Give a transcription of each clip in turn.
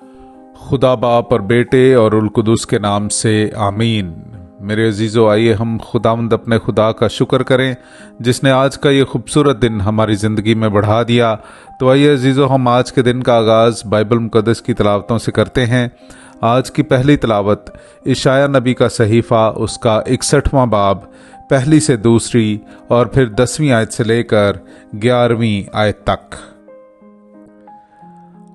खुदा बाप और बेटे और उल कुदुस के नाम से आमीन। मेरे अजीज़ों, आइए हम खुदावंद अपने खुदा का शुक्र करें जिसने आज का ये खूबसूरत दिन हमारी ज़िंदगी में बढ़ा दिया। तो आइए अजीज़ों, हम आज के दिन का आगाज़ बाइबल मुक़द्दस की तिलावतों से करते हैं। आज की पहली तिलावत इशाया नबी का सहीफ़ा, उसका 61वां बाब, पहली से दूसरी और फिर 10वीं आयत से लेकर 11वीं आयत तक।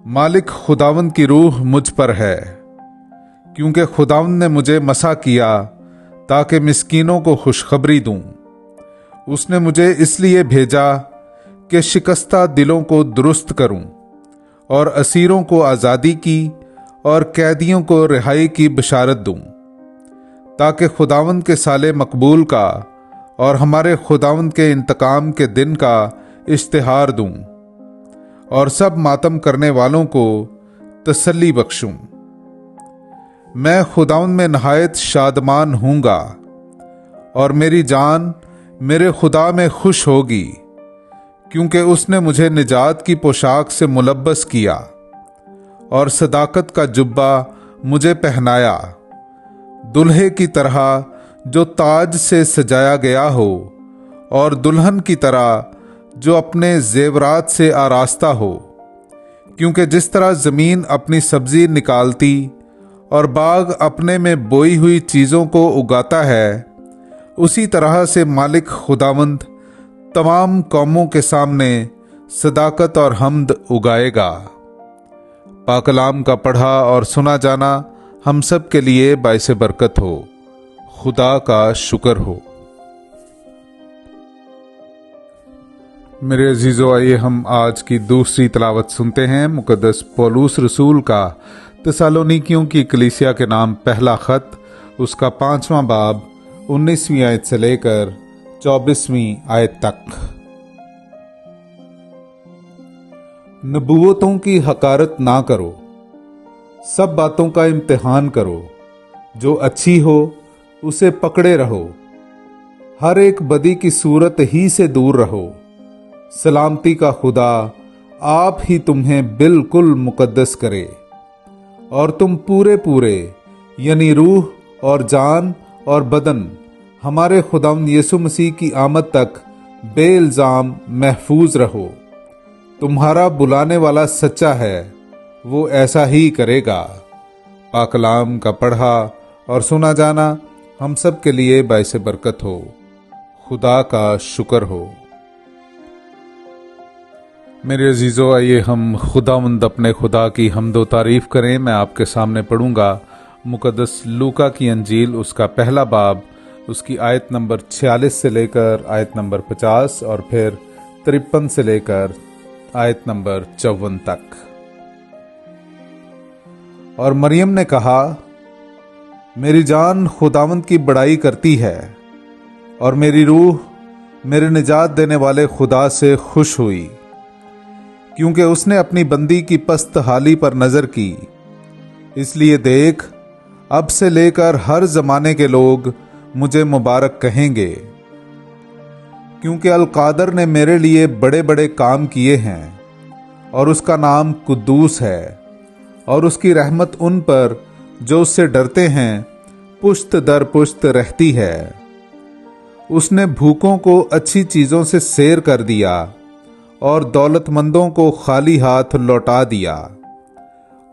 मालिक खुदावंद की रूह मुझ पर है, क्योंकि खुदावंद ने मुझे मसा किया ताकि मिस्कीनों को खुशखबरी दूं। उसने मुझे इसलिए भेजा कि शिकस्ता दिलों को दुरुस्त करूं और असीरों को आज़ादी की और कैदियों को रिहाई की बशारत दूं, ताकि खुदावंद के साले मकबूल का और हमारे खुदावंद के इंतकाम के दिन का इश्तिहार दूं और सब मातम करने वालों को तसल्ली बख्शूं। मैं खुदावंद में नहायत शादमान हूँगा और मेरी जान मेरे खुदा में खुश होगी, क्योंकि उसने मुझे निजात की पोशाक से मुलब्बस किया और सदाकत का जुब्बा मुझे पहनाया, दुल्हे की तरह जो ताज से सजाया गया हो और दुल्हन की तरह जो अपने जेवरात से आरास्ता हो। क्योंकि जिस तरह ज़मीन अपनी सब्जी निकालती और बाग अपने में बोई हुई चीज़ों को उगाता है, उसी तरह से मालिक खुदावंद तमाम कौमों के सामने सदाकत और हम्द उगाएगा। पाकलाम का पढ़ा और सुना जाना हम सब के लिए बाइसे बरकत हो। खुदा का शुक्र हो। मेरे अजीज़ों, आइए हम आज की दूसरी तिलावत सुनते हैं। मुकद्दस पौलुस रसूल का तेसालोनिकियों की कलीसिया के नाम पहला खत, उसका 5वां बाब, 19वीं आयत से लेकर 24वीं आयत तक। नबूवतों की हकारत ना करो, सब बातों का इम्तिहान करो, जो अच्छी हो उसे पकड़े रहो, हर एक बदी की सूरत ही से दूर रहो। सलामती का खुदा आप ही तुम्हें बिल्कुल मुकद्दस करे और तुम पूरे पूरे यानी रूह और जान और बदन हमारे खुदावंद यीशु मसीह की आमद तक बेइल्जाम महफूज रहो। तुम्हारा बुलाने वाला सच्चा है, वो ऐसा ही करेगा। पाकलाम का पढ़ा और सुना जाना हम सब के लिए बाइसे बरकत हो। खुदा का शुक्र हो। मेरे अजीज़ों, आइए हम खुदावंद अपने खुदा की हम्दो तारीफ़ करें। मैं आपके सामने पढ़ूंगा मुकद्दस लूका की अंजील, उसका पहला बाब, उसकी आयत नंबर 46 से लेकर आयत नंबर 50 और फिर 53 से लेकर आयत नंबर 54 तक। और मरियम ने कहा, मेरी जान खुदावंद की बड़ाई करती है और मेरी रूह मेरे निजात देने वाले खुदा से खुश हुई, क्योंकि उसने अपनी बंदी की पस्त हाली पर नजर की। इसलिए देख, अब से लेकर हर जमाने के लोग मुझे मुबारक कहेंगे, क्योंकि अलकादर ने मेरे लिए बड़े बड़े काम किए हैं और उसका नाम कुद्दूस है और उसकी रहमत उन पर जो उससे डरते हैं पुश्त दर पुश्त रहती है। उसने भूखों को अच्छी चीजों से सैर कर दिया और दौलतमंदों को खाली हाथ लौटा दिया।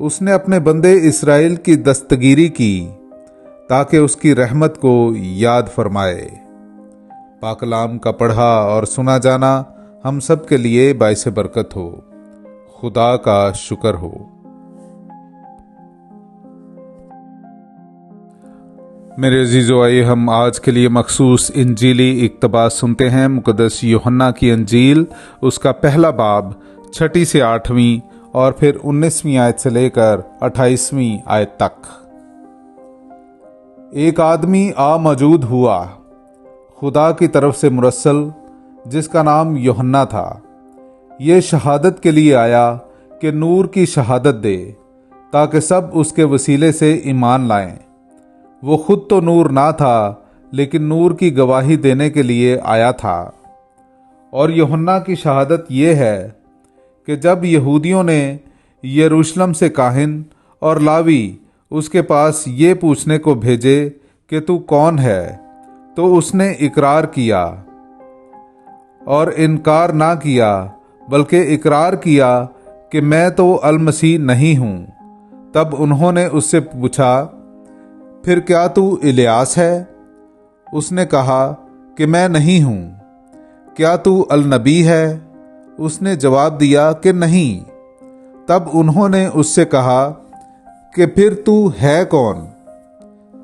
उसने अपने बंदे इस्राएल की दस्तगीरी की, ताकि उसकी रहमत को याद फरमाए। पाकलाम का पढ़ा और सुना जाना हम सब के लिए बाइसे बरकत हो। खुदा का शुक्र हो। मेरे अजीज़ों, आइए हम आज के लिए मखसूस इंजीली इक्तबास सुनते हैं। मुकद्दस यूहन्ना की अंजील, उसका पहला बाब, 6 से 8वीं और फिर 19वीं आयत से लेकर 28वीं आयत तक। एक आदमी आ मौजूद हुआ खुदा की तरफ से मुरसल, जिसका नाम यूहन्ना था। ये शहादत के लिए आया कि नूर की शहादत दे, ताकि सब उसके वसीले से ईमान लाएं। वो खुद तो नूर ना था, लेकिन नूर की गवाही देने के लिए आया था। और यूहन्ना की शहादत ये है कि जब यहूदियों ने यरूशलेम से काहिन और लावी उसके पास ये पूछने को भेजे कि तू कौन है, तो उसने इकरार किया और इनकार ना किया, बल्कि इकरार किया कि मैं तो अल मसीह नहीं हूं। तब उन्होंने उससे पूछा, फिर क्या तू इलियास है? उसने कहा कि मैं नहीं हूं। क्या तू अल नबी है? उसने जवाब दिया कि नहीं। तब उन्होंने उससे कहा कि फिर तू है कौन,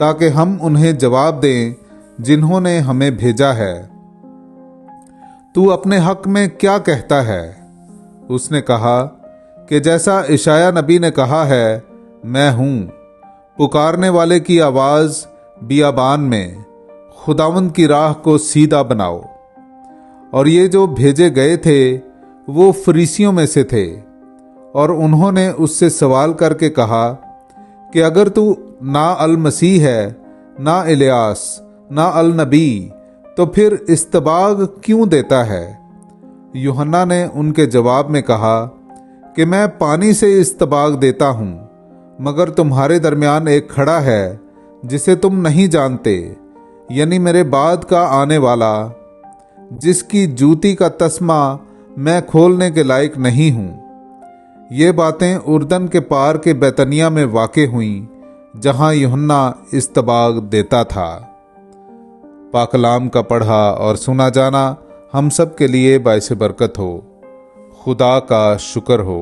ताकि हम उन्हें जवाब दें जिन्होंने हमें भेजा है। तू अपने हक में क्या कहता है? उसने कहा कि जैसा इशाया नबी ने कहा है, मैं हूं, पुकारने वाले की आवाज बियाबान में, खुदावंद की राह को सीधा बनाओ। और ये जो भेजे गए थे वो फरीसियों में से थे, और उन्होंने उससे सवाल करके कहा कि अगर तू ना अल मसीह है, ना इलियास, ना अल नबी, तो फिर इस्तबाग क्यों देता है? यूहन्ना ने उनके जवाब में कहा कि मैं पानी से इस्तबाग देता हूं, मगर तुम्हारे दरमियान एक खड़ा है जिसे तुम नहीं जानते, यानी मेरे बाद का आने वाला, जिसकी जूती का तस्मा मैं खोलने के लायक नहीं हूं। ये बातें उर्दन के पार के बैतनिया में वाक़े हुईं, जहां यूहन्ना इस्तबाग देता था। पाकलाम का पढ़ा और सुना जाना हम सब के लिए बाइस बरकत हो। खुदा का शुक्र हो।